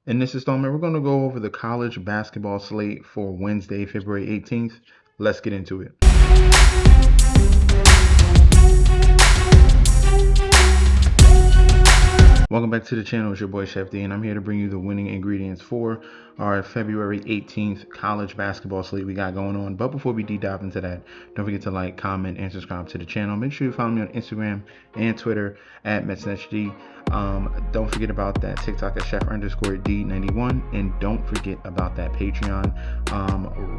In this installment, we're going to go over the college basketball slate for Wednesday, February 18th. Let's get into it. Welcome back to the channel. It's your boy Chef D, and I'm here to bring you the winning ingredients for our February 18th college basketball slate we got going on. But before we deep dive into that, don't forget to like, comment, and subscribe to the channel. Make sure you follow me on Instagram and Twitter at MetsNetchD. Don't forget about that TikTok at Chef_D91, and don't forget about that Patreon.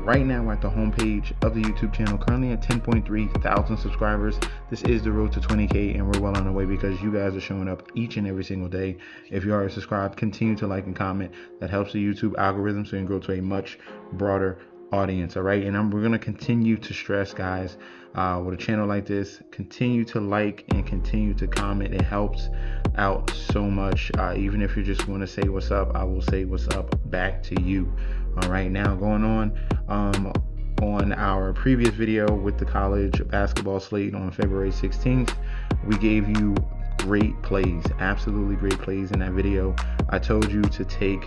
Right now we're at the homepage of the YouTube channel, currently at 10.3 thousand subscribers. This is the road to 20K, and we're well on the way because you guys are showing up each and every single day. If you are subscribed, continue to like and comment. That helps the YouTube algorithm so you can grow to a much broader audience. All right, and we're going to continue to stress, guys, with a channel like this, continue to like and continue to comment. It helps out so much. Even if you just want to say what's up, I will say what's up back to you. All right, now going on our previous video with the college basketball slate on February 16th, we gave you great plays, absolutely great plays in that video. I told you to take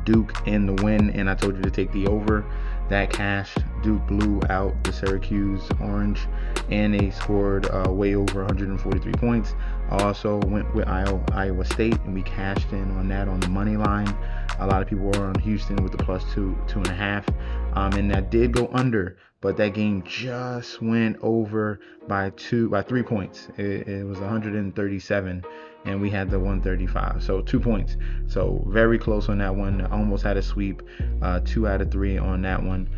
Duke in the win, and I told you to take the over. That cashed. Duke blew out the Syracuse Orange, and they scored way over 143 points. I also went with Iowa State, and we cashed in on that on the money line. A lot of people were on Houston with the plus 2.5, and that did go under, but that game just went over by 3 points. It was 137. And we had the 135, so 2 points. So very close on that one. Almost had a sweep. 2 out of 3 on that one.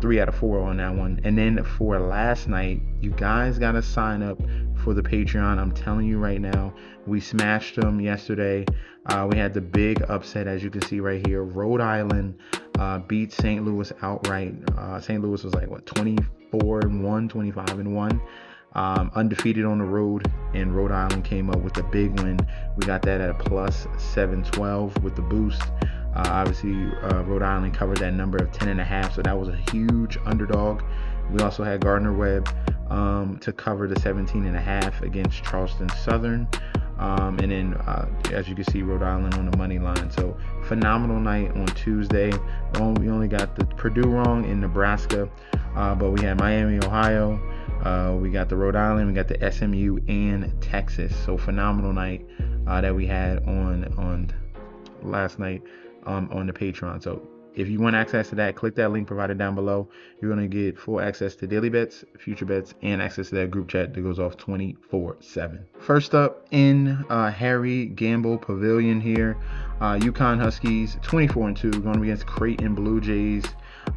3 out of 4 on that one. And then for last night, you guys got to sign up for the Patreon. I'm telling you right now, we smashed them yesterday. We had the big upset, as you can see right here. Rhode Island beat St. Louis outright. St. Louis was like, what, 24-1, 25-1. Undefeated on the road, and Rhode Island came up with a big win. We got that at a plus 712 with the boost. Obviously, Rhode Island covered that number of 10.5, so that was a huge underdog. We also had Gardner Webb to cover the 17.5 against Charleston Southern. And then, as you can see, Rhode Island on the money line. So phenomenal night on Tuesday. We only got the Purdue wrong in Nebraska, but we had Miami, Ohio. We got the Rhode Island, we got the SMU and Texas. So phenomenal night that we had on last night on the Patreon. So if you want access to that, click that link provided down below. You're going to get full access to daily bets, future bets, and access to that group chat that goes off 24/7. First up in Harry Gamble Pavilion here, UConn Huskies 24-2 going against Creighton Blue Jays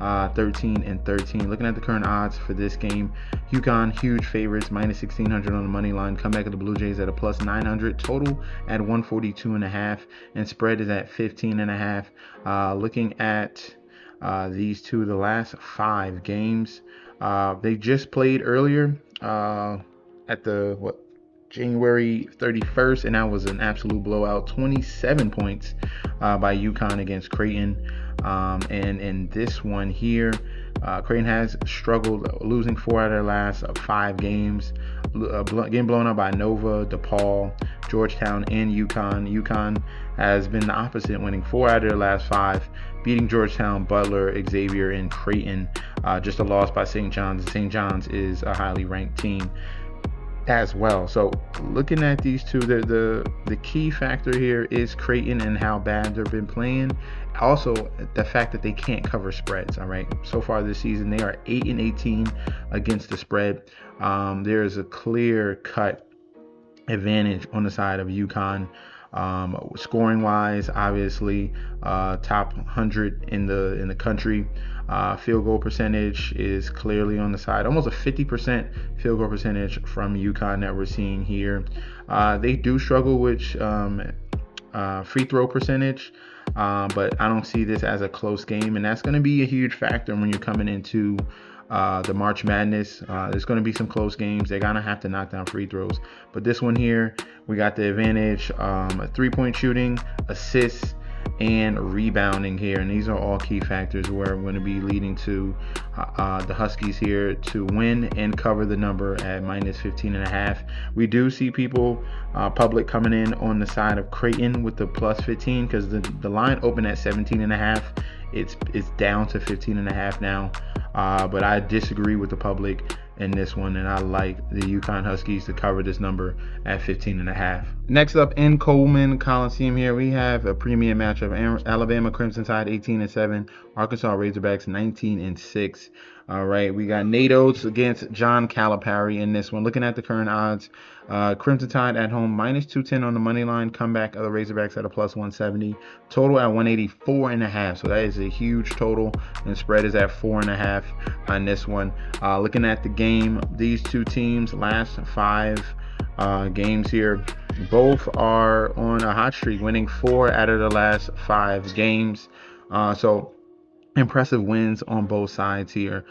13-13. Looking at the current odds for this game, UConn huge favorites, minus 1600 on the money line. Come back at the Blue Jays at a plus 900. Total at 142.5, and spread is at 15.5. Looking at these two, the last 5 games, they just played earlier at the January 31st, and that was an absolute blowout, 27 points by UConn against Creighton. And in this one here, Creighton has struggled, losing 4 out of their last 5 games, getting blown up by Nova, DePaul, Georgetown, and UConn. UConn has been the opposite, winning 4 out of their last 5, beating Georgetown, Butler, Xavier, and Creighton. Just a loss by St. John's. St. John's is a highly ranked team as well. So looking at these two, the key factor here is Creighton and how bad they've been playing. Also, the fact that they can't cover spreads. All right, so far this season they are 8-18 against the spread. There is a clear cut advantage on the side of UConn. Scoring wise, obviously top 100 in the country. Field goal percentage is clearly on the side, almost a 50% field goal percentage from UConn that we're seeing here. They do struggle with free throw percentage, but I don't see this as a close game, and that's going to be a huge factor when you're coming into the March Madness. There's going to be some close games. They're going to have to knock down free throws. But this one here, we got the advantage, 3-point shooting, assists, and rebounding here. And these are all key factors where I'm going to be leading to the Huskies here to win and cover the number at minus 15.5. We do see people, public, coming in on the side of Creighton with the plus 15 because the line opened at 17.5. It's down to 15.5 now. But I disagree with the public in this one, and I like the UConn Huskies to cover this number at 15.5. Next up in Coleman Coliseum here, we have a premium matchup: Alabama Crimson Tide 18-7, Arkansas Razorbacks 19-6. All right, we got Nate Oates against John Calipari in this one. Looking at the current odds, Crimson Tide at home minus 210 on the money line. Comeback of the Razorbacks at a plus 170. Total at 184.5. So that is a huge total, and spread is at 4.5 on this one. Looking at the game, these two teams last 5 games here, both are on a hot streak, winning 4 out of the last 5 games. So impressive wins on both sides here.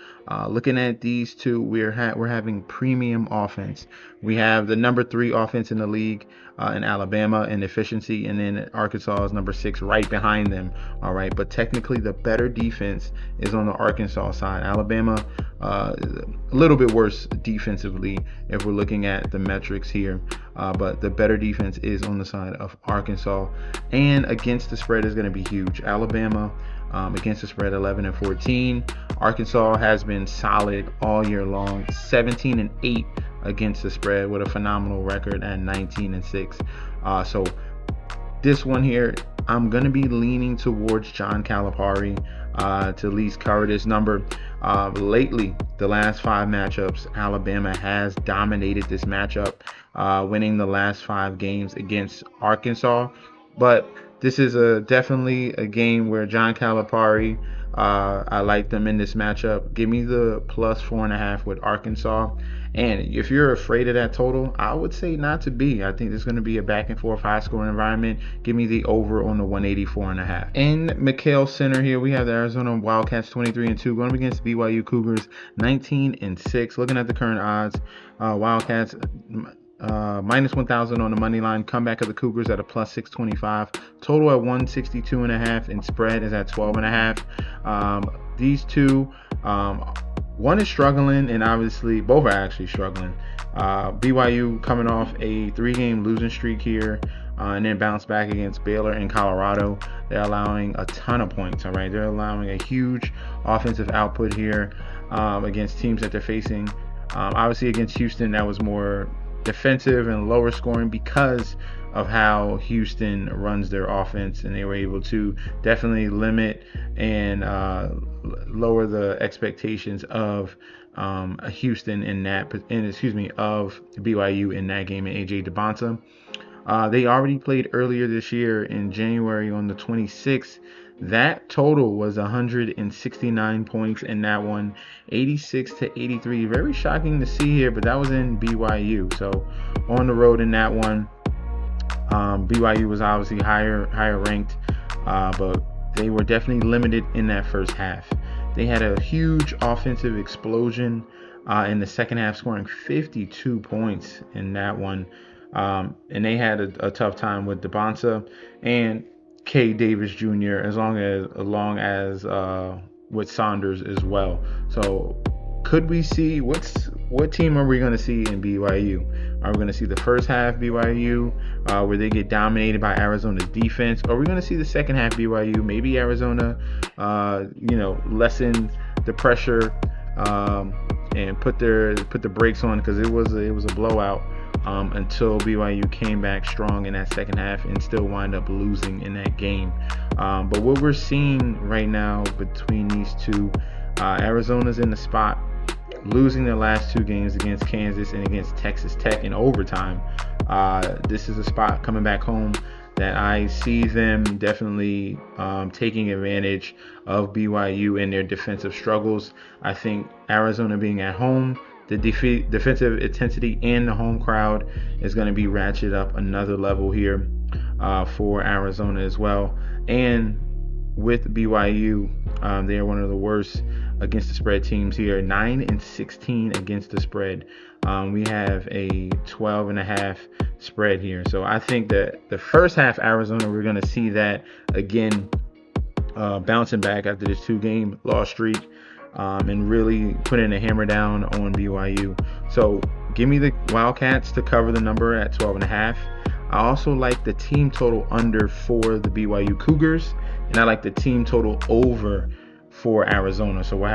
Looking at these two, we're having premium offense. We have the number 3 offense in the league in Alabama in efficiency, and then Arkansas is number 6 right behind them. All right, but technically the better defense is on the Arkansas side. Alabama a little bit worse defensively if we're looking at the metrics here, but the better defense is on the side of Arkansas, and against the spread is going to be huge. Alabama against the spread 11-14. Arkansas has been solid all year long, 17-8 against the spread with a phenomenal record at 19-6. So this one here, I'm going to be leaning towards John Calipari to at least cover this number. Lately, the last 5 matchups, Alabama has dominated this matchup, winning the last 5 games against Arkansas. But this is definitely a game where John Calipari, I like them in this matchup. Give me the plus 4.5 with Arkansas. And if you're afraid of that total, I would say not to be. I think there's going to be a back and forth high scoring environment. Give me the over on the 184.5. In McKale Center here, we have the Arizona Wildcats 23-2 going up against BYU Cougars 19-6. Looking at the current odds, Wildcats minus 1,000 on the money line. Comeback of the Cougars at a plus 625. Total at 162.5, and spread is at 12.5. These two, one is struggling, and obviously both are actually struggling. BYU coming off a 3-game losing streak here, and then bounce back against Baylor and Colorado. They're allowing a ton of points. All right, they're allowing a huge offensive output here against teams that they're facing. Obviously against Houston, that was more defensive and lower scoring because of how Houston runs their offense, and they were able to definitely limit and lower the expectations of Houston of BYU in that game, and AJ DeBonta. They already played earlier this year in January on the 26th. That total was 169 points in that one, 86-83. Very shocking to see here, but that was in BYU. So on the road in that one, BYU was obviously higher ranked, but they were definitely limited in that first half. They had a huge offensive explosion in the second half, scoring 52 points in that one. And they had a tough time with DeBonta and K. Davis Jr. as long as with Saunders as well. So could we see what team are we going to see in BYU? Are we going to see the first half BYU where they get dominated by Arizona's defense? Or are we going to see the second half BYU? Maybe Arizona, lessen the pressure and put the brakes on, because it was a blowout until BYU came back strong in that second half and still wind up losing in that game. But what we're seeing right now between these two, Arizona's in the spot, losing their last 2 games against Kansas and against Texas Tech in overtime. This is a spot coming back home that I see them definitely taking advantage of BYU and their defensive struggles. I think Arizona being at home, the defensive intensity and the home crowd is going to be ratcheted up another level here for Arizona as well. And with BYU, they are one of the worst against the spread teams here. 9-16 against the spread. We have a 12.5 spread here. So I think that the first half Arizona, we're going to see that again, bouncing back after this 2-game loss streak, and really putting a hammer down on BYU. So give me the Wildcats to cover the number at 12.5. I also like the team total under for the BYU Cougars, and I like the team total over for Arizona. So we'll have